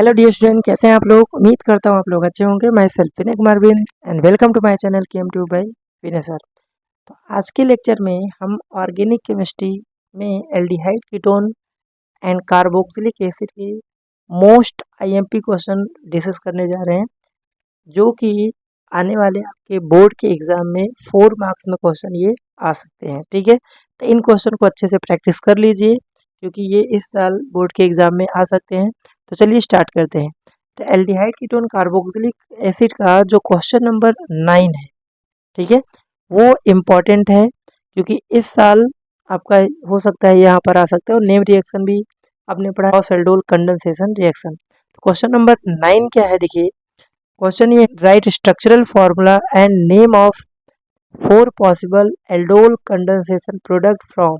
Hello dear student, कैसे हैं आप लोग। उम्मीद करता हूँ आप लोग अच्छे होंगे। मैं सेल्फ विनय कुमार बिन and welcome to my channel KM2 by Vinay sir. तो आज के लेक्चर में हम ऑर्गेनिक केमिस्ट्री में aldehyde ketone and carboxylic acid के मोस्ट IMP क्वेश्चन डिस्कस करने जा रहे हैं, जो कि आने वाले आपके बोर्ड के एग्ज़ाम में 4 मार्क्स में क्वेश्चन ये आ सकते हैं। ठीक है, तो इन क्वेश्चन को अच्छे से प्रैक्टिस कर लीजिए, क्योंकि ये इस साल बोर्ड के एग्ज़ाम में आ सकते हैं। तो चलिए स्टार्ट करते हैं। तो एल्डिहाइड कीटोन कार्बोक्सिलिक एसिड का जो क्वेश्चन नंबर 9 है, ठीक है, वो इम्पॉर्टेंट है, क्योंकि इस साल आपका हो सकता है यहाँ पर आ सकता है। और नेम रिएक्शन भी आपने पढ़ा, Gauss aldol condensation reaction. Question number 9 क्या है, देखिए क्वेश्चन ये, right structural formula and name of 4 possible aldol condensation product from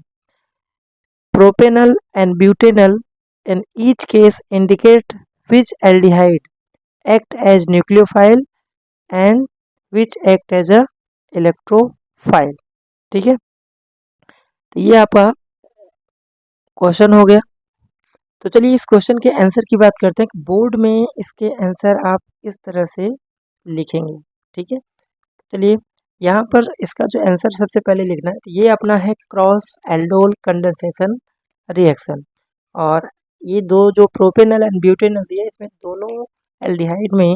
propanal and butanal, in each case indicate which aldehyde act as nucleophile and which act as a electrophile। ठीक है, तो ये आपका question हो गया। तो चलिए इस क्वेश्चन के आंसर की बात करते हैं कि बोर्ड में इसके आंसर आप इस तरह से लिखेंगे। ठीक है, चलिए यहाँ पर इसका जो आंसर सबसे पहले लिखना है, तो ये अपना है क्रॉस एल्डोल कंडेंसेशन रिएक्शन। और ये दो जो प्रोपेनल एंड ब्यूटेनल दिया, इसमें दोनों एल्डिहाइड में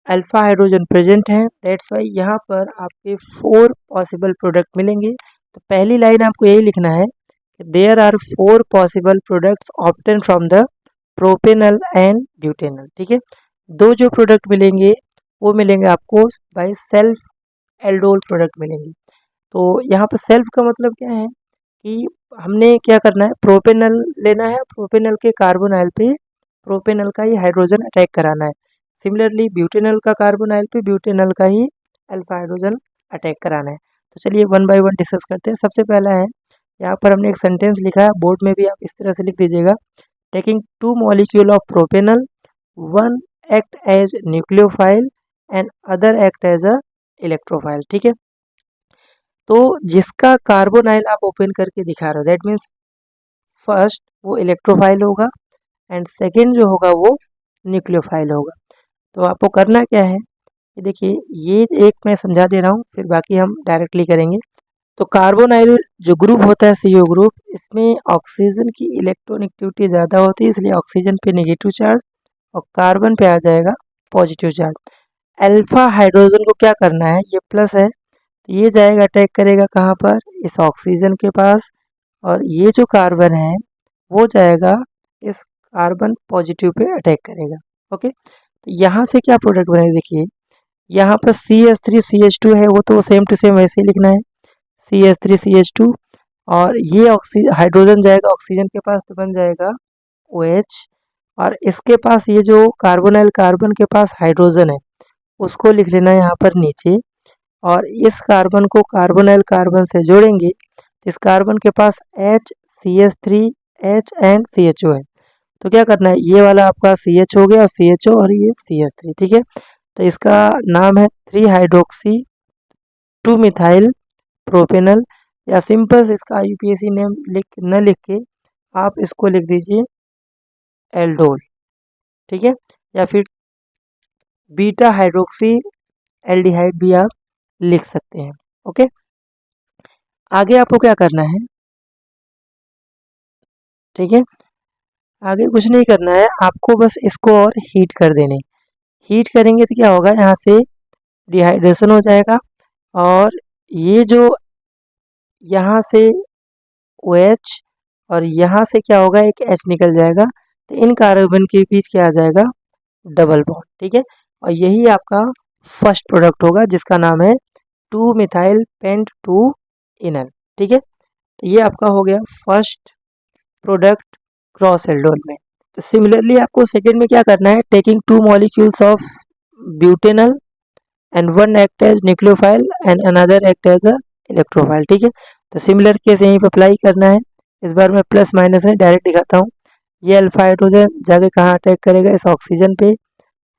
अल्फा हाइड्रोजन प्रेजेंट है। दैट्स वाई यहाँ पर आपके 4 पॉसिबल प्रोडक्ट मिलेंगे। तो पहली लाइन आपको यही लिखना है कि there are 4 possible products obtain from the propanal and butanal. ठीक है, दो जो प्रोडक्ट मिलेंगे वो मिलेंगे आपको बाय सेल्फ एल्डोल प्रोडक्ट मिलेंगे। तो यहाँ पर सेल्फ का मतलब क्या है कि हमने क्या करना है, प्रोपेनल लेना है, प्रोपेनल के कार्बोनाइल पे प्रोपेनल का ही हाइड्रोजन अटैक कराना है। सिमिलरली ब्यूटेनल का कार्बोनाइल पे ब्यूटेनल का ही अल्फा हाइड्रोजन अटैक कराना है। तो चलिए वन बाय वन डिस्कस करते हैं। सबसे पहला है, यहाँ पर हमने एक सेंटेंस लिखा है, बोर्ड में भी आप इस तरह से लिख दीजिएगा, taking 2 molecule of propanal, 1 act as nucleophile and other act as a electrophile. ठीक है, तो जिसका कार्बोनाइल आप ओपन करके दिखा रहे हो, दैट मीन्स फर्स्ट वो इलेक्ट्रोफाइल होगा एंड सेकंड जो होगा वो न्यूक्लियोफाइल होगा। तो आपको करना क्या है, ये देखिए, ये एक मैं समझा दे रहा हूँ, फिर बाकी हम डायरेक्टली करेंगे। तो कार्बोनाइल जो ग्रुप होता है CO ग्रुप, इसमें ऑक्सीजन की इलेक्ट्रोनेगेटिविटी ज़्यादा होती है, इसलिए ऑक्सीजन पे नेगेटिव चार्ज और कार्बन पे आ जाएगा पॉजिटिव चार्ज। अल्फा हाइड्रोजन को क्या करना है, ये प्लस है, तो ये जाएगा अटैक करेगा कहाँ पर, इस ऑक्सीजन के पास, और ये जो कार्बन है वो जाएगा इस कार्बन पॉजिटिव पे अटैक करेगा। ओके, तो यहाँ से क्या प्रोडक्ट बनेगा, देखिए यहाँ पर CH3CH2 है, वो तो सेम टू सेम वैसे ही लिखना है, CH3CH2, और ये हाइड्रोजन जाएगा ऑक्सीजन के पास, तो बन जाएगा OH। और इसके पास ये जो कार्बोनाइल कार्बन के पास हाइड्रोजन है, उसको लिख लेना यहाँ पर नीचे, और इस कार्बन को कार्बोनाइल कार्बन से जोड़ेंगे, इस कार्बन के पास H, CH3H एंड CHO है। तो क्या करना है, ये वाला आपका CH हो गया और CHO, और ये CH3। ठीक है, तो इसका नाम है 3 हाइड्रोक्सी 2 मिथाइल प्रोपेनल, या सिंपल से इसका UPSC नेम लिख के आप इसको लिख दीजिए एल्डोल। ठीक है, या फिर बीटा हाइड्रोक्सी एल्डिहाइड भी आप लिख सकते हैं। ओके, आगे आपको क्या करना है, ठीक है, आगे कुछ नहीं करना है, आपको बस इसको और हीट कर देने। हीट करेंगे तो क्या होगा, यहाँ से डिहाइड्रेशन हो जाएगा, और ये जो यहाँ से OH और यहाँ से क्या होगा, एक H निकल जाएगा, तो इन कार्बन के बीच क्या आ जाएगा, डबल बॉन्ड। ठीक है, और यही आपका फर्स्ट प्रोडक्ट होगा, जिसका नाम है 2 मिथाइल पेंट 2 इनल। ठीक है, तो ये आपका हो गया फर्स्ट प्रोडक्ट क्रॉस एल्डोल में। तो सिमिलरली आपको सेकेंड में क्या करना है, taking 2 molecules of butanal and 1 act as nucleophile and another act as a electrophile. ठीक है, तो सिमिलर केस यहीं पर अप्लाई करना है। इस बार मैं प्लस माइनस है डायरेक्ट दिखाता हूँ। ये अल्फा हाइड्रोजन जाके कहाँ अटैक करेगा, इस ऑक्सीजन पे,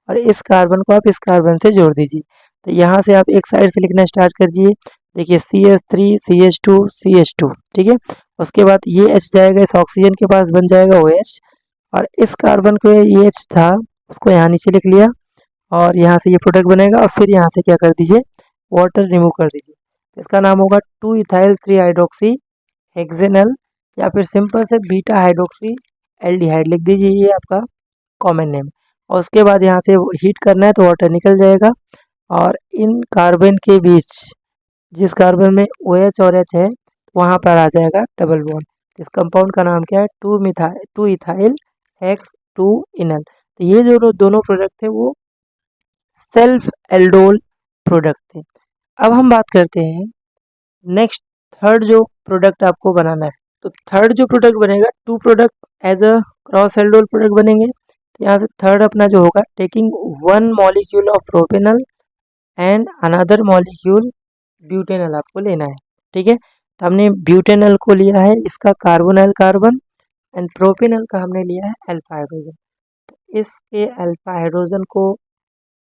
और इस कार्बन को आप इस कार्बन से जोड़ दीजिए। तो यहाँ से आप एक साइड से लिखना स्टार्ट कर दीजिए, देखिए CH3 CH2 CH2। ठीक है, उसके बाद ये H जाएगा इस ऑक्सीजन के पास, बन जाएगा OH, और इस कार्बन को ये एच था उसको यहाँ नीचे लिख लिया और यहाँ से ये प्रोडक्ट बनेगा और फिर यहाँ से क्या कर दीजिए, वाटर रिमूव कर दीजिए। इसका नाम होगा 2 इथाइल 3 हाइड्रोक्सी हेक्सेनल या फिर सिंपल से बीटा हाइड्रोक्सी एल्डिहाइड लिख दीजिए, ये आपका कॉमन नेम। और उसके बाद यहाँ से हीट करना है तो वाटर निकल जाएगा और इन कार्बन के बीच जिस कार्बन में OH और H है वहाँ पर आ जाएगा डबल बॉन्ड। इस कंपाउंड का नाम क्या है, 2 इथाइल हेक्स 2 इनल। तो ये जो दोनों प्रोडक्ट थे वो सेल्फ एल्डोल प्रोडक्ट थे। अब हम बात करते हैं नेक्स्ट थर्ड जो प्रोडक्ट आपको बनाना है। तो थर्ड जो प्रोडक्ट बनेगा, 2 product as a cross aldol product बनेंगे। तो यहाँ से थर्ड अपना जो होगा, taking 1 molecule of propanal and another molecule butanal आपको लेना है। ठीक है, तो हमने ब्यूटेनल को लिया है, इसका कार्बोनाइल कार्बन, एंड प्रोपेनल का हमने लिया है अल्फा हाइड्रोजन। तो इसके अल्फा हाइड्रोजन को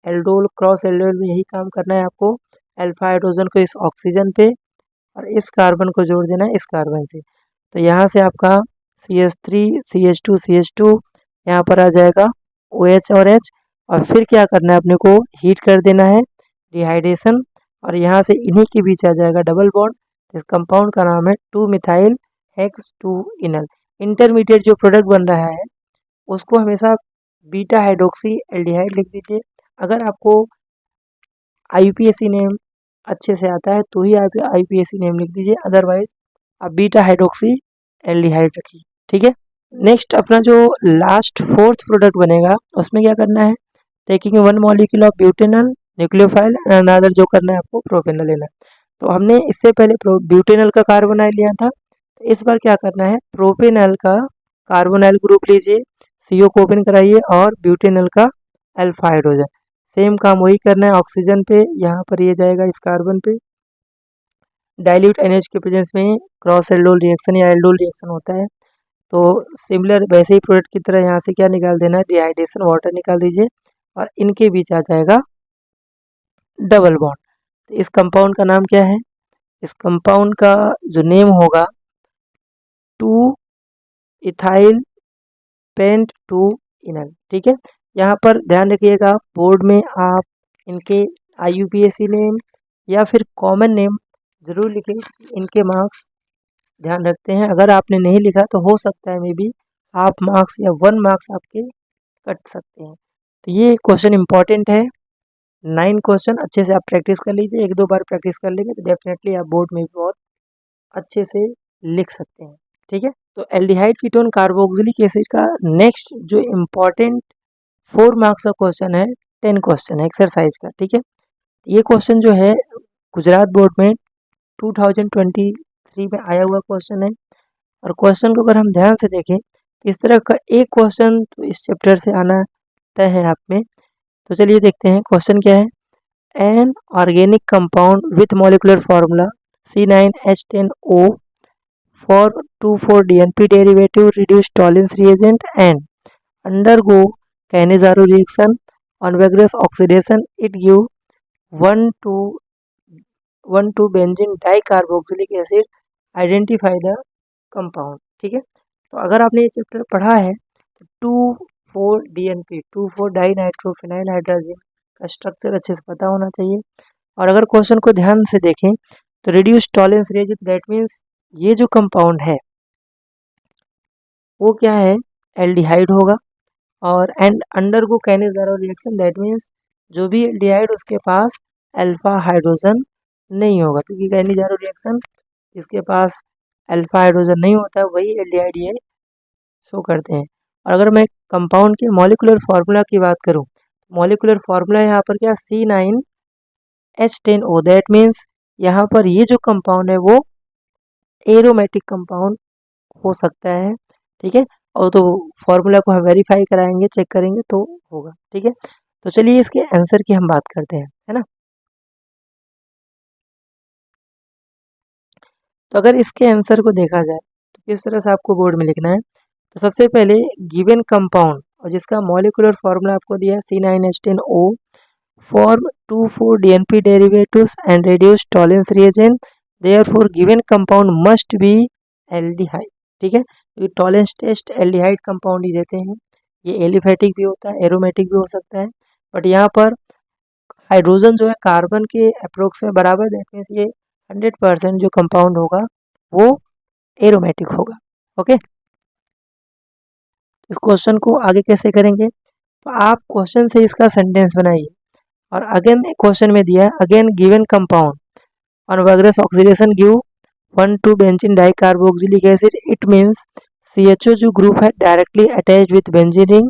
एल्डोल क्रॉस एल्डोल में यही काम करना है आपको, अल्फा हाइड्रोजन को इस ऑक्सीजन पे और इस कार्बन को जोड़ देना है इस कार्बन से। तो यहाँ से आपका CH3 CH2 CH2 यहाँ पर आ जाएगा OH और H, और फिर क्या करना है अपने को, हीट कर देना है, डिहाइड्रेशन, और यहाँ से इन्हीं के बीच आ जाएगा डबल बॉन्ड। इस कंपाउंड का नाम है 2 मिथाइल हेक्स 2 इनल। इंटरमीडिएट जो प्रोडक्ट बन रहा है उसको हमेशा बीटा हाइड्रोक्सी एल्डिहाइड लिख दीजिए। अगर आपको IUPAC नेम अच्छे से आता है तो ही आप IUPAC नेम लिख दीजिए, अदरवाइज आप बीटा हाइड्रोक्सी एल्डिहाइड रखिए। ठीक है, नेक्स्ट अपना जो लास्ट फोर्थ प्रोडक्ट बनेगा उसमें क्या करना है, taking 1 molecule of butanal nucleophile and another जो करना है आपको प्रोपेनल लेना है। तो हमने इससे पहले ब्यूटेनल का कार्बोनाइल लिया था, तो इस बार क्या करना है, प्रोपेनल का कार्बोनाइल ग्रुप लीजिए, CO को ओपन कराइए और ब्यूटेनल का अल्फा हाइड्रोजन, सेम काम वही करना है ऑक्सीजन पे, यहाँ पर ये जाएगा इस कार्बन पे, डाइल्यूट NH के प्रेजेंस में क्रॉस एल्डोल रिएक्शन या एल्डोल रिएक्शन होता है। तो सिमिलर वैसे ही प्रोडक्ट की तरह यहाँ से क्या निकाल देना है, डिहाइड्रेशन वाटर निकाल दीजिए और इनके बीच आ जाएगा डबल बॉन्ड। तो इस कंपाउंड का नाम क्या है, इस कंपाउंड का जो नेम होगा 2 इथाइल पेंट 2 इनल। ठीक है, यहाँ पर ध्यान रखिएगा बोर्ड में आप इनके IUPAC नेम या फिर कॉमन नेम ज़रूर लिखें, इनके मार्क्स ध्यान रखते हैं। अगर आपने नहीं लिखा तो हो सकता है मे बी हाफ मार्क्स या 1 मार्क्स आपके कट सकते हैं। तो ये क्वेश्चन इंपॉर्टेंट है, 9 क्वेश्चन अच्छे से आप प्रैक्टिस कर लीजिए, 1-2 बार प्रैक्टिस कर लेंगे तो डेफिनेटली आप बोर्ड में भी बहुत अच्छे से लिख सकते हैं। ठीक है, तो एल्डिहाइड कीटोन कार्बोक्सिलिक एसिड का नेक्स्ट जो इम्पॉर्टेंट 4 मार्क्स का क्वेश्चन है, 10 क्वेश्चन है एक्सरसाइज का। ठीक है, ये क्वेश्चन जो है गुजरात बोर्ड में 2023 में आया हुआ क्वेश्चन है, और क्वेश्चन को अगर हम ध्यान से देखें इस तरह का एक क्वेश्चन तो इस चैप्टर से आना तय है आप में। तो चलिए देखते हैं क्वेश्चन क्या है, an organic compound with molecular formula C9H10O for 2,4-DNP derivative reduced tolerance reagent and undergo Cannizzaro reaction on vigorous oxidation, it give 1,2 benzene dicarboxylic acid, identify the compound। ठीक है, तो अगर आपने ये चैप्टर पढ़ा है तो 2,4-DNP 2,4-डाइनाइट्रोफिनाइल हाइड्राजीन का स्ट्रक्चर अच्छे से पता होना चाहिए। और अगर क्वेश्चन को ध्यान से देखें तो reduce tolerance reagent, that means ये जो कंपाउंड है वो क्या है, एल्डिहाइड होगा, और and undergo Cannizzaro reaction, that means जो भी एल्डिहाइड उसके पास अल्फा हाइड्रोजन नहीं होगा, क्योंकि कैनिज़ारो रिएक्शन इसके पास अल्फा हाइड्रोजन नहीं होता है वही एल्डिहाइड ये शो करते हैं। और अगर मैं कंपाउंड के मॉलिकुलर फार्मूला की बात करूं, मॉलिकुलर फार्मूला यहाँ पर क्या, C9H10O, दैट मीन्स यहाँ पर ये जो कंपाउंड है वो एरोमेटिक कंपाउंड हो सकता है। ठीक है, और तो फार्मूला को हम वेरीफाई कराएंगे, चेक करेंगे तो होगा। ठीक है, तो चलिए इसके आंसर की हम बात करते हैं, है ना। तो अगर इसके आंसर को देखा जाए तो किस तरह से आपको बोर्ड में लिखना है, तो सबसे पहले गिवन कंपाउंड और जिसका मॉलिकुलर फार्मूला आपको दिया है C9H10O form 2,4-DNP derivatives and reduced tolerance reagent, therefore given compound must be aldehyde। ठीक है। ये टॉलेंस टेस्ट एल्डिहाइड कंपाउंड ही देते हैं, ये एलिफेटिक भी होता है, एरोमेटिक भी हो सकता है, बट यहाँ पर हाइड्रोजन जो है कार्बन के अप्रोक्स में बराबर देखने से ये 100% जो कंपाउंड होगा वो एरोमेटिक होगा। ओके, इस क्वेश्चन को आगे कैसे करेंगे, तो आप क्वेश्चन से इसका सेंटेंस बनाइए। और अगेन क्वेश्चन में दिया है, again given compound on vigorous oxidation give 1,2 benzene dicarboxylic acid, it means CHO group है directly attached with benzene ring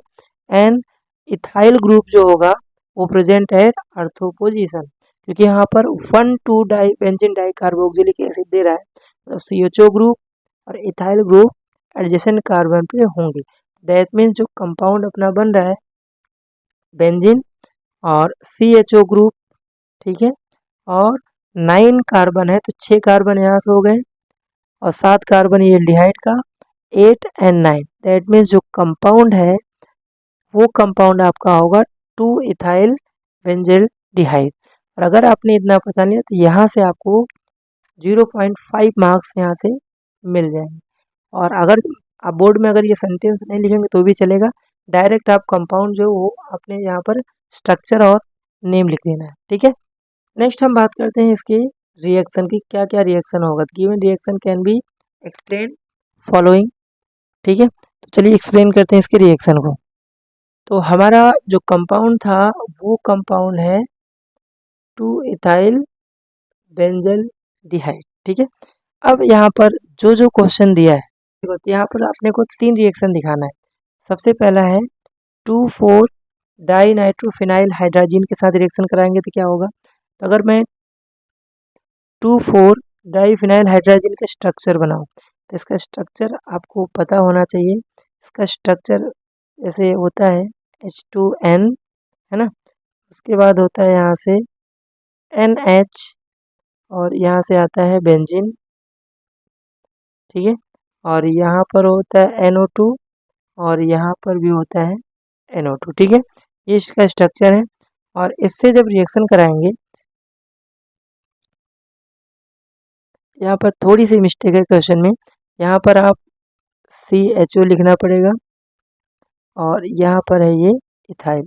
and ethyl group जो होगा वो present at ortho position, क्योंकि यहाँ पर 1,2 benzene dicarboxylic acid दे रहा है, मतलब CHO ग्रुप और ethyl ग्रुप एडजेसेंट कार्बन पे होंगे। दैट मीन्स जो कंपाउंड अपना बन रहा है बेंजीन और CHO ग्रुप, ठीक है, और 9 कार्बन है तो 6 कार्बन यहाँ से हो गए और 7 कार्बन ये एल्डिहाइड का, 8 एंड 9, दैट मीन्स जो कंपाउंड है वो कंपाउंड आपका होगा 2 इथाइल बेंजल्डिहाइड। और अगर आपने इतना पता नहीं तो यहाँ से आपको 0.5 मार्क्स यहाँ से मिल जाएंगे। और अगर आप बोर्ड में अगर ये सेंटेंस नहीं लिखेंगे तो भी चलेगा, डायरेक्ट आप कंपाउंड जो वो अपने यहाँ पर स्ट्रक्चर और नेम लिख देना है, ठीक है। नेक्स्ट हम बात करते हैं इसके रिएक्शन की, क्या क्या रिएक्शन होगा। Given reaction can be explain following, ठीक है। तो चलिए एक्सप्लेन करते हैं इसके रिएक्शन को। तो हमारा जो कंपाउंड था वो कंपाउंड है 2 इथाइल बेंजल्डिहाइड, ठीक है। अब यहाँ पर जो जो क्वेश्चन दिया है, यहाँ पर आपने को 3 रिएक्शन दिखाना है। सबसे पहला है 2,4 डाई नाइट्रोफिनाइल हाइड्रोजन के साथ रिएक्शन कराएंगे तो क्या होगा। तो अगर मैं 2,4 डाईफिनाइल हाइड्रोजन का स्ट्रक्चर बनाऊं तो इसका स्ट्रक्चर आपको पता होना चाहिए। इसका स्ट्रक्चर जैसे होता है H2N, है ना, उसके बाद होता है यहाँ से NH और यहाँ से आता है बेंजीन, ठीक है, और यहाँ पर होता है NO2 और यहाँ पर भी होता है NO2, ठीक है। ये इसका स्ट्रक्चर है। और इससे जब रिएक्शन कराएंगे, यहाँ पर थोड़ी सी मिस्टेक है क्वेश्चन में, यहाँ पर आप CHO लिखना पड़ेगा और यहाँ पर है ये इथाइल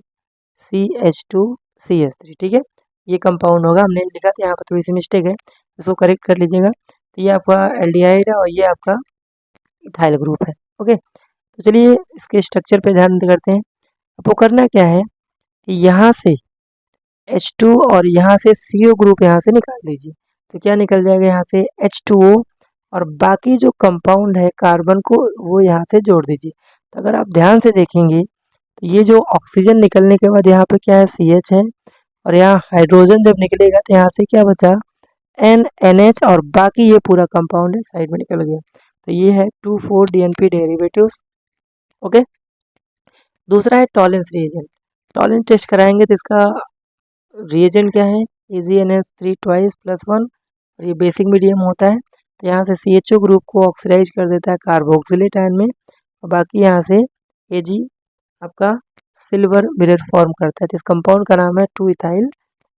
CH2CH3, ठीक है। ये कंपाउंड होगा, हमने लिखा था यहाँ पर थोड़ी सी मिस्टेक है, इसको करेक्ट कर लीजिएगा। तो ये आपका एल्डिहाइड है और ये आपका इथाइल ग्रुप है। ओके, तो चलिए इसके स्ट्रक्चर पे ध्यान करते हैं। आपको करना क्या है कि यहाँ से H2 और यहाँ से CO ग्रुप यहाँ से निकाल लीजिए, तो क्या निकल जाएगा यहाँ से H2O, और बाकी जो कंपाउंड है कार्बन को वो यहाँ से जोड़ दीजिए। तो अगर आप ध्यान से देखेंगे तो ये जो ऑक्सीजन निकलने के बाद यहाँ पे क्या है CH है, और यहाँ हाइड्रोजन जब निकलेगा तो यहाँ से क्या बचा NH, और बाकी ये पूरा कंपाउंड है साइड में निकल गया। तो ये है 2,4 DNP डेरिवेटिव्स। ओके, दूसरा है टॉलेंस रिएजेंट। टॉलेंस टेस्ट कराएंगे तो इसका रिएजेंट क्या है, AgNH3 ट्वाइस +1, और ये बेसिक मीडियम होता है। तो यहाँ से CHO ग्रुप को ऑक्सीडाइज कर देता है कार्बोक्सिलेट आयन में, और बाकी यहाँ से Ag आपका सिल्वर मिरर फॉर्म करता है। तो इस कंपाउंड का नाम है 2 इथाइल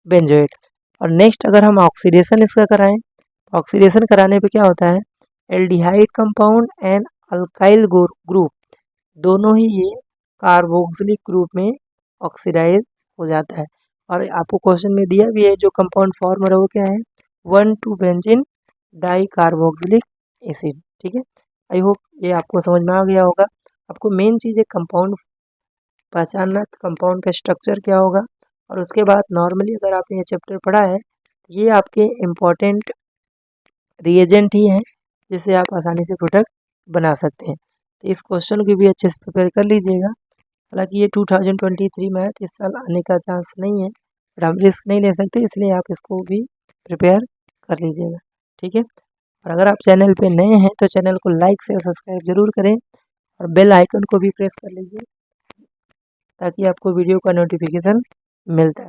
बेंजोएट। और नेक्स्ट अगर हम ऑक्सीडेशन इसका कराएं, तो ऑक्सीडेशन कराने पे क्या होता है, aldehyde compound and alkyl group दोनों ही ये कार्बोक्सिलिक ग्रुप में ऑक्सीडाइज हो जाता है। और आपको क्वेश्चन में दिया भी है जो कंपाउंड फॉर्म हो रहा है वो क्या है, 1,2 बेंजीन डाई कार्बोक्सिलिक एसिड, ठीक है। आई होप ये आपको समझ में आ गया होगा। आपको मेन चीज़ है कंपाउंड पहचानना, कंपाउंड का स्ट्रक्चर क्या होगा, और उसके बाद नॉर्मली अगर आपने ये चैप्टर पढ़ा है ये आपके इम्पॉर्टेंट रिएजेंट ही हैं जिससे आप आसानी से प्रोडक्ट बना सकते हैं। तो इस क्वेश्चन को भी अच्छे से प्रिपेयर कर लीजिएगा। हालांकि ये 2023 मैथ इस साल आने का चांस नहीं है, बट हम रिस्क नहीं ले सकते, इसलिए आप इसको भी प्रिपेयर कर लीजिएगा, ठीक है। और अगर आप चैनल पे नए हैं तो चैनल को लाइक से सब्सक्राइब जरूर करें और बेल आइकन को भी प्रेस कर लीजिए ताकि आपको वीडियो का नोटिफिकेशन मिलता है।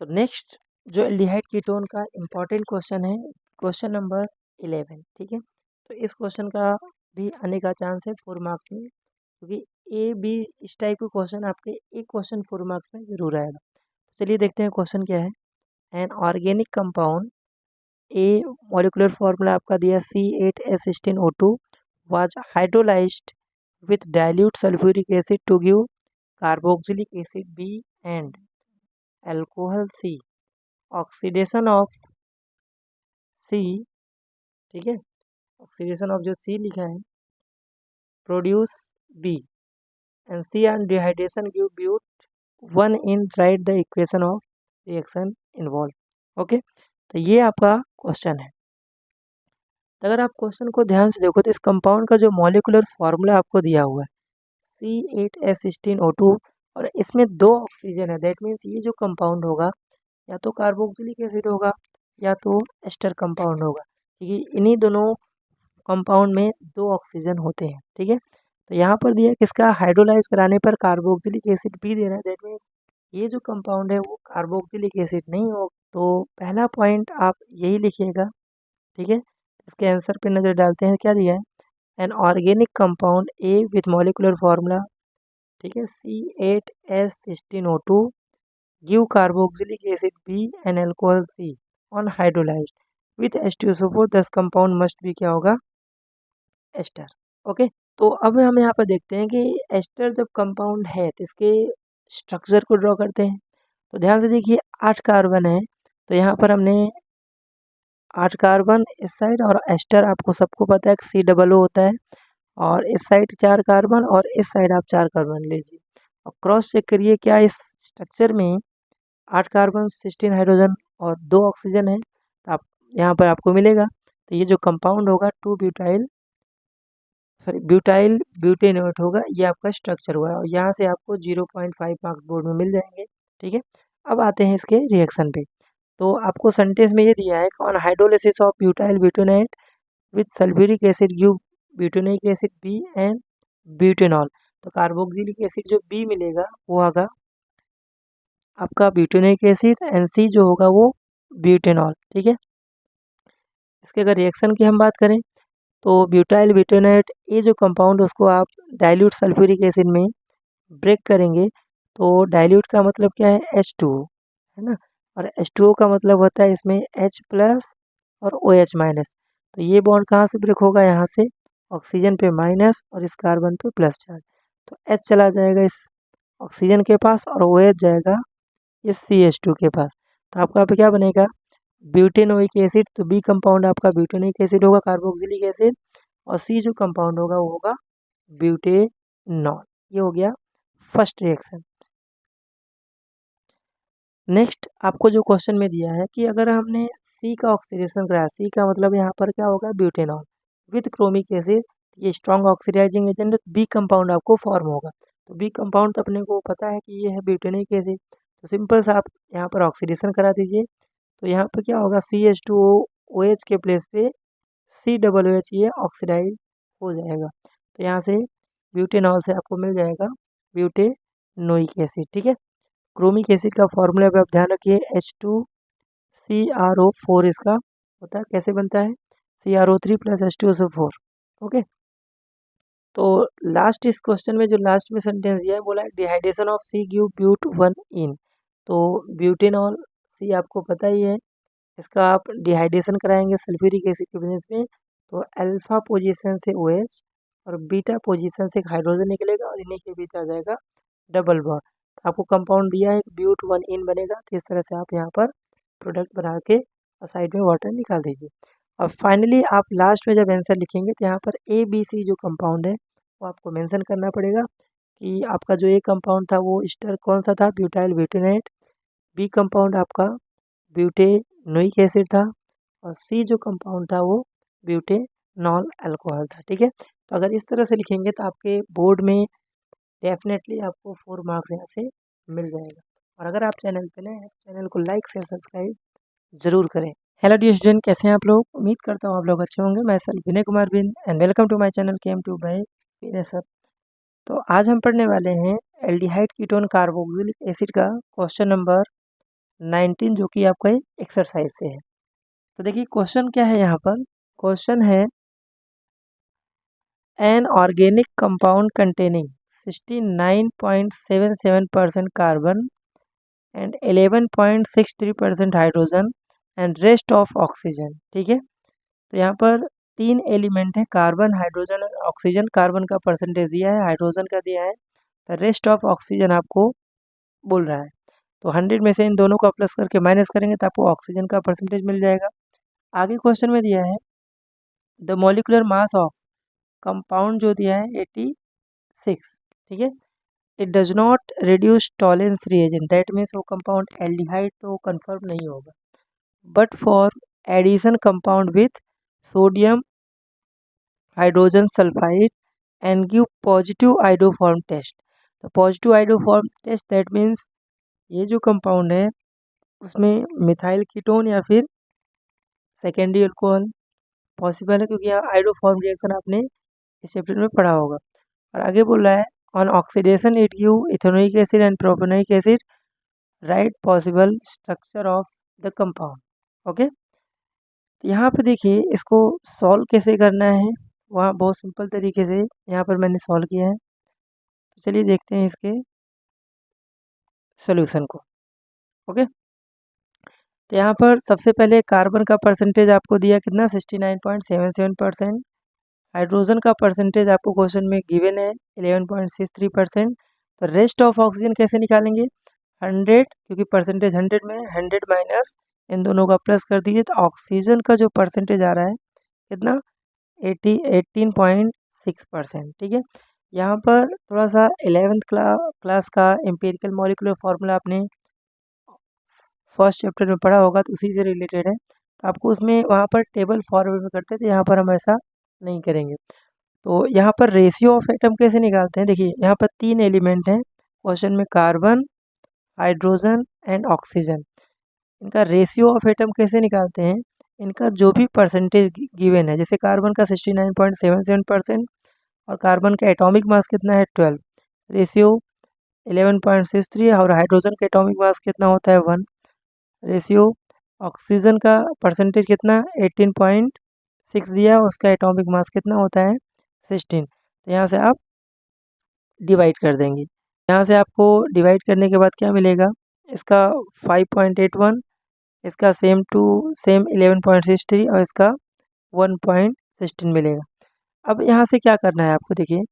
तो नेक्स्ट जो एल्डिहाइड कीटोन का इम्पॉर्टेंट क्वेश्चन है, क्वेश्चन नंबर 11, ठीक है। तो इस क्वेश्चन का भी आने का चांस है 4 मार्क्स में, क्योंकि A, B इस टाइप के क्वेश्चन आपके एक क्वेश्चन 4 मार्क्स में जरूर आएगा। तो चलिए देखते हैं क्वेश्चन क्या है। An organic compound A, molecular formula आपका दिया C8H16O2 was hydrolyzed with dilute sulfuric acid to give carboxylic acid B and alcohol C. Oxidation of C, ठीक है, ऑक्सीडेशन ऑफ जो C लिखा है produce B and C and dehydration give but 1 in write the equation of reaction involved. Okay, तो ये आपका question है। तो अगर आप क्वेश्चन को ध्यान से देखो तो इस कंपाउंड का जो मॉलिकुलर फार्मूला आपको दिया हुआ है C8H16O2 और इसमें 2 ऑक्सीजन है, दैट मीन्स ये जो कंपाउंड होगा या तो कार्बोक्सिलिक एसिड होगा या तो एस्टर कंपाउंड होगा, क्योंकि इन्हीं दोनों कंपाउंड में 2 ऑक्सीजन होते हैं। ठीक है, तो यहाँ पर दिया किसका हाइड्रोलाइज कराने पर कार्बोक्सिलिक एसिड भी दे रहा है, दैट मीन्स ये जो कंपाउंड है वो कार्बोक्सिलिक एसिड नहीं हो। तो पहला पॉइंट आप यही लिखिएगा। ठीक है, इसके आंसर पे नज़र डालते हैं, क्या दिया है, an organic compound A with molecular formula, ठीक है, C8H16O2 give carboxylic acid B and alcohol C on hydrolysed with H2SO4, दस कंपाउंड मस्ट भी क्या होगा, एस्टर। ओके, तो अब हम यहाँ पर देखते हैं कि एस्टर जब कंपाउंड है तो इसके स्ट्रक्चर को ड्रॉ करते हैं। तो ध्यान से देखिए 8 कार्बन है, तो यहाँ पर हमने 8 कार्बन इस साइड और एस्टर आपको सबको पता है कि C होता है, और इस साइड 4 कार्बन और इस साइड आप 4 कार्बन लीजिए और क्रॉस चेक करिए क्या इस स्ट्रक्चर में 8 कार्बन 16 हाइड्रोजन और 2 ऑक्सीजन है, तो आप यहाँ पर आपको मिलेगा। तो ये जो कंपाउंड होगा 2 ब्यूटाइल ब्यूटेनोएट होगा, ये आपका स्ट्रक्चर हुआ है और यहाँ से आपको 0.5 मार्क्स बोर्ड में मिल जाएंगे। ठीक है, अब आते हैं इसके रिएक्शन पे। तो आपको सेंटेंस में ये दिया है on hydrolysis of butyl butanoate with sulphuric acid give butanoic acid B and butanol. तो कार्बोक्सिलिक एसिड जो बी मिलेगा वो होगा आपका ब्यूटेनिक एसिड एंड सी जो होगा वो ब्यूटेनॉल। ठीक है, इसके अगर रिएक्शन की हम बात करें तो ब्यूटाइल ब्यूटेनोएट ये जो कंपाउंड उसको आप डाइल्यूट सल्फ्यूरिक एसिड में ब्रेक करेंगे, तो डाइल्यूट का मतलब क्या है, H2O है ना, और H2O का मतलब होता है इसमें H+ और OH-। तो ये बॉन्ड कहाँ से ब्रेक होगा, यहाँ से ऑक्सीजन पे माइनस और इस कार्बन पे प्लस चार्ज, तो H चला जाएगा इस ऑक्सीजन के पास और OH जाएगा इस CH2 के पास। तो आपका पे क्या बनेगा, ब्यूटेनोइक एसिड। तो बी कंपाउंड आपका ब्यूटेनोइक एसिड होगा कार्बोक्सिलिक एसिड, और सी जो कंपाउंड होगा वो होगा ब्यूटेनॉल। ये हो गया फर्स्ट रिएक्शन। नेक्स्ट आपको जो क्वेश्चन में दिया है कि अगर हमने सी का ऑक्सीडेशन कराया, सी का मतलब यहाँ पर क्या होगा, ब्यूटेनॉल विथ क्रोमिक एसिड, ये strong oxidising agent, B compound आपको फॉर्म होगा। तो बी कंपाउंड तो अपने को पता है कि ये है ब्यूटेनिक एसिड, तो सिंपल सा आप यहाँ पर ऑक्सीडेशन करा दीजिए। तो यहाँ पर क्या होगा, CH2OH के प्लेस पे COOH ये ऑक्सीडाइज हो जाएगा। तो यहाँ से ब्यूटेनॉल से आपको मिल जाएगा ब्यूटेनोइक एसिड। ठीक है, क्रोमिक एसिड का फॉर्मूला पे आप ध्यान रखिए H2CrO4 इसका होता है, कैसे बनता है, CrO3 + H2SO4। ओके, तो लास्ट इस क्वेश्चन में जो लास्ट में सेंटेंस दिया है बोला है dehydration of C give but 1 ene. तो ब्यूटेनॉल C आपको पता ही है, इसका आप डिहाइड्रेशन कराएंगे सल्फ्यूरिक एसिड के प्रेजेंस में, तो अल्फा पोजीशन से OH और बीटा पोजीशन से एक हाइड्रोजन निकलेगा और इन्हीं के बीच आ जाएगा डबल बॉन्ड। तो आपको कंपाउंड दिया है ब्यूट 1 इन बनेगा, तो इस तरह से आप यहाँ पर प्रोडक्ट बना के और साइड में वाटर निकाल दीजिए। और फाइनली आप लास्ट में जब आंसर लिखेंगे तो यहाँ पर ABC जो कंपाउंड है वो आपको मेंशन करना पड़ेगा कि आपका जो ए कंपाउंड था वो स्टर कौन सा था, ब्यूटाइल ब्यूटेनेट, बी कंपाउंड आपका ब्यूटेनोइक एसिड था, और सी जो कंपाउंड था वो ब्यूटेनॉल अल्कोहल था। ठीक है, तो अगर इस तरह से लिखेंगे तो आपके बोर्ड में डेफिनेटली आपको 4 मार्क्स यहाँ से मिल जाएगा। और अगर आप चैनल पे नए हैं तो चैनल को लाइक शेयर सब्सक्राइब जरूर करें। हेलो डियर स्टूडेंट, कैसे हैं आप लोग, उम्मीद करता हूँ आप लोग अच्छे होंगे। मैं सेल्फ विनय कुमार बिन and welcome to my channel KM2 by Vinay sir. तो आज हम पढ़ने वाले हैं एल्डिहाइड कीटोन कार्बोक्सिलिक एसिड का क्वेश्चन नंबर 19, जो कि आपका एक्सरसाइज से है। तो देखिए क्वेश्चन क्या है, यहाँ पर क्वेश्चन है an organic compound containing 69.77% carbon and 11.63% hydrogen and rest of oxygen. ठीक है, तो यहाँ पर 3 एलिमेंट है, कार्बन, हाइड्रोजन और ऑक्सीजन। कार्बन का परसेंटेज दिया है, हाइड्रोजन का दिया है, द रेस्ट ऑफ ऑक्सीजन आपको बोल रहा है। तो 100 में से इन दोनों को प्लस करके माइनस करेंगे तो आपको ऑक्सीजन का परसेंटेज मिल जाएगा। आगे क्वेश्चन में दिया है the molecular mass of compound, जो दिया है 86, ठीक है। It does not reduce Tollens reagent, that means वो कंपाउंड एल्डिहाइड तो कंफर्म नहीं होगा, but for addition compound with sodium hydrogen sulphide and give positive iodoform test. तो positive iodoform test that means ये जो कंपाउंड है उसमें मिथाइल कीटोन या फिर सेकेंडरी अल्कोहल पॉसिबल है, क्योंकि यहाँ आइडोफॉर्म रिएक्शन आपने इस चैप्टर में पढ़ा होगा। और आगे बोल रहा है on oxidation it give ethanoic acid and propanoic acid, right possible structure of the compound. Okay, यहाँ पे देखिए इसको सॉल्व कैसे करना है, वहाँ बहुत सिंपल तरीके से यहाँ पर मैंने सॉल्व किया है। तो चलिए देखते हैं इसके सोल्यूशन को। ओके, तो यहाँ पर सबसे पहले कार्बन का परसेंटेज आपको दिया कितना, 69.77%। हाइड्रोजन का परसेंटेज आपको क्वेश्चन में गिवन है 11.63%। तो रेस्ट ऑफ ऑक्सीजन कैसे निकालेंगे, 100, क्योंकि परसेंटेज 100 में 100 माइनस इन दोनों का प्लस कर दीजिए तो ऑक्सीजन का जो परसेंटेज आ रहा है कितना, 18.6%, ठीक है। यहाँ पर थोड़ा सा 11th क्लास का एम्पिरिकल मॉलिक्यूलर फार्मूला आपने फर्स्ट चैप्टर में पढ़ा होगा, तो उसी से रिलेटेड है। तो आपको उसमें वहाँ पर टेबल फॉर्मेट में करते थे, यहाँ पर हम ऐसा नहीं करेंगे। तो यहाँ पर रेशियो ऑफ एटम कैसे निकालते हैं, देखिए यहाँ पर 3 एलिमेंट हैं क्वेश्चन में, कार्बन, हाइड्रोजन एंड ऑक्सीजन। इनका रेशियो ऑफ एटम कैसे निकालते हैं, इनका जो भी परसेंटेज गिवन है, जैसे कार्बन का 69.77% और कार्बन का एटॉमिक मास कितना है 12, रेशियो 11.63, और हाइड्रोजन का एटॉमिक मास कितना होता है 1, रेशियो ऑक्सीजन का परसेंटेज कितना 18.6 दिया, उसका एटॉमिक मास कितना होता है 16। तो यहाँ से आप डिवाइड कर देंगे, यहाँ से आपको डिवाइड करने के बाद क्या मिलेगा, इसका 5.81, इसका सेम टू सेम 11.63 और इसका 1.16 मिलेगा। अब यहाँ से क्या करना है आपको, देखिए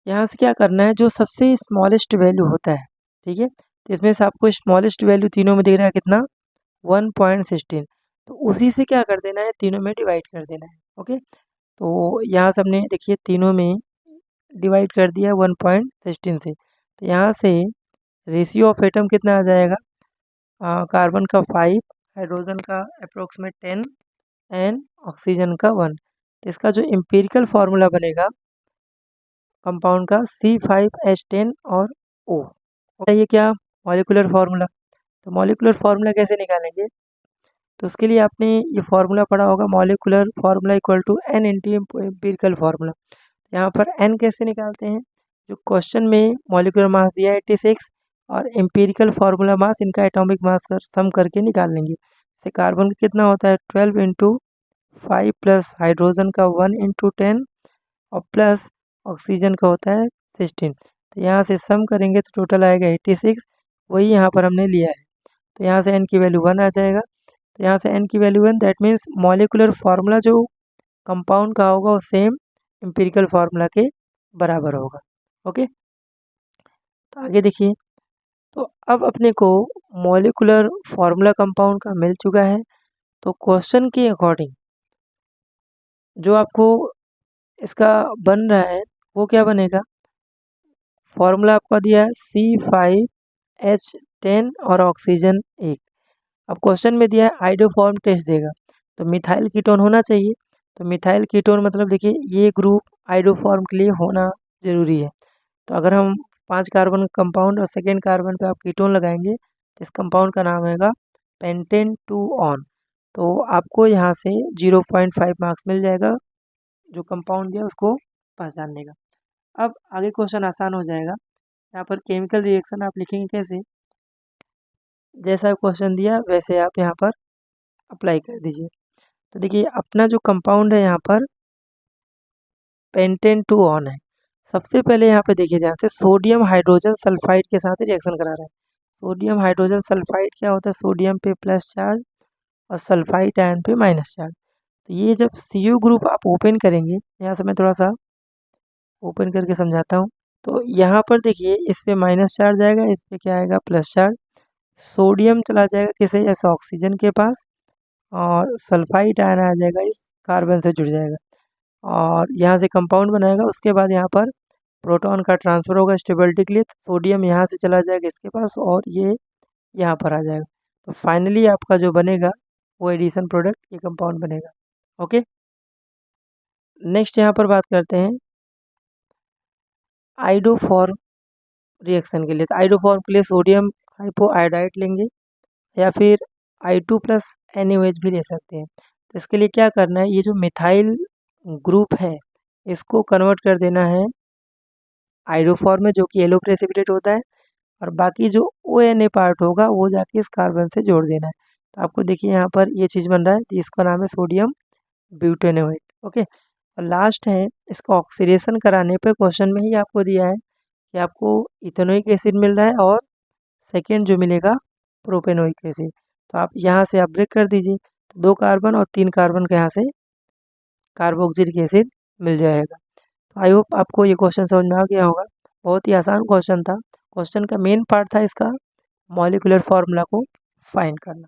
यहाँ से क्या करना है, जो सबसे स्मॉलेस्ट वैल्यू होता है, ठीक है, तो इसमें से आपको स्मॉलेस्ट वैल्यू तीनों में दिख रहा है कितना 1.16, तो उसी से क्या कर देना है, तीनों में डिवाइड कर देना है। ओके, तो यहाँ से हमने देखिए तीनों में डिवाइड कर दिया 1.16 से, तो यहाँ से रेशियो ऑफ एटम कितना आ जाएगा, कार्बन का 5, हाइड्रोजन का अप्रोक्सीमेट 10 एंड ऑक्सीजन का 1। तो इसका जो एम्पिरिकल फार्मूला बनेगा कंपाउंड का C5H10 और O। ये क्या मॉलिकुलर फार्मूला, तो मॉलिकुलर फार्मूला कैसे निकालेंगे, तो उसके लिए आपने ये फार्मूला पढ़ा होगा, molecular formula equal to N into empirical formula. यहाँ पर N कैसे निकालते हैं, जो क्वेश्चन में मॉलिकुलर मास दिया है 86 और एम्पिरिकल फार्मूला मास, इनका एटॉमिक मास कर सम करके निकाल लेंगे। जैसे कार्बन का कितना होता है 12 इंटू 5 प्लस हाइड्रोजन का 1 इंटू 10 और प्लस ऑक्सीजन का होता है 16। तो यहाँ से सम करेंगे तो टोटल आएगा 86, वही यहाँ पर हमने लिया है। तो यहाँ से n की वैल्यू 1 आ जाएगा, तो यहाँ से n की value 1, that means molecular formula जो कंपाउंड का होगा वो सेम एम्पिरिकल फार्मूला के बराबर होगा। ओके, तो आगे देखिए, तो अब अपने को मॉलिकुलर फार्मूला कंपाउंड का मिल चुका है, तो क्वेश्चन के अकॉर्डिंग जो आपको इसका बन रहा है वो क्या बनेगा, फॉर्मूला आपका दिया है C5H10 और ऑक्सीजन 1। अब क्वेश्चन में दिया है आइडोफॉर्म टेस्ट देगा, तो मिथाइल कीटोन होना चाहिए। तो मिथाइल कीटोन मतलब देखिए ये ग्रुप आइडोफॉर्म के लिए होना ज़रूरी है। तो अगर हम 5 कार्बन कंपाउंड और सेकेंड कार्बन पे आप कीटोन लगाएंगे तो इस कंपाउंड का नाम आएगा पेंटेन 2 ऑन। तो आपको यहाँ से 0.5 मार्क्स मिल जाएगा, जो कंपाउंड दिया उसको पहचानने का। अब आगे क्वेश्चन आसान हो जाएगा, यहाँ पर केमिकल रिएक्शन आप लिखेंगे कैसे, जैसा क्वेश्चन दिया वैसे आप यहाँ पर अप्लाई कर दीजिए। तो देखिए अपना जो कंपाउंड है यहाँ पर पेंटेन 2 ऑन है। सबसे पहले यहाँ पे देखिए ध्यान से, सोडियम हाइड्रोजन सल्फाइड के साथ रिएक्शन करा रहा है। सोडियम हाइड्रोजन सल्फाइड क्या होता है, सोडियम पे प्लस चार्ज और सल्फाइड आयन पे माइनस चार्ज। तो ये जब Cu ग्रुप आप ओपन करेंगे, यहाँ से मैं थोड़ा सा ओपन करके समझाता हूँ। तो यहाँ पर देखिए इस पे माइनस चार्ज आएगा, इस पे क्या आएगा प्लस चार्ज। सोडियम चला जाएगा किसे, ऐसे ऑक्सीजन के पास, और सल्फाइड आयन आ जाएगा इस कार्बन से जुड़ जाएगा और यहाँ से कंपाउंड बनाएगा। उसके बाद यहाँ पर प्रोटॉन का ट्रांसफ़र होगा स्टेबिलिटी के लिए, तो सोडियम यहाँ से चला जाएगा इसके पास और ये यहाँ पर आ जाएगा। तो फाइनली आपका जो बनेगा वो एडिशन प्रोडक्ट, ये कंपाउंड बनेगा। ओके, नेक्स्ट यहाँ पर बात करते हैं आइडोफॉर्म रिएक्शन के लिए। तो आइडोफॉर्म के लिए सोडियम हाइपोआयोडाइड लेंगे या फिर I2+ NaOH भी ले सकते हैं। तो इसके लिए क्या करना है, ये जो मिथाइल ग्रुप है इसको कन्वर्ट कर देना है आइडोफॉर्म में, जो कि येलो प्रेसिपिटेट होता है, और बाकी जो ONA पार्ट होगा वो जाके इस कार्बन से जोड़ देना है। तो आपको देखिए यहाँ पर ये चीज़ बन रहा है, तो इसका नाम है सोडियम ब्यूटेनोएट। ओके, और लास्ट है इसको ऑक्सीडेशन कराने पर क्वेश्चन में ही आपको दिया है कि आपको इथेनोइक एसिड मिल रहा है और सेकेंड जो मिलेगा प्रोपेनोइक एसिड। तो आप यहाँ से आप ब्रेक कर दीजिए, तो 2 कार्बन और 3 कार्बन का यहाँ से कार्बोक्सिलिक एसिड मिल जाएगा। तो आई होप आपको ये क्वेश्चन समझ में आ गया होगा। बहुत ही आसान क्वेश्चन था। क्वेश्चन का मेन पार्ट था इसका मॉलिक्यूलर फार्मूला को फाइंड करना।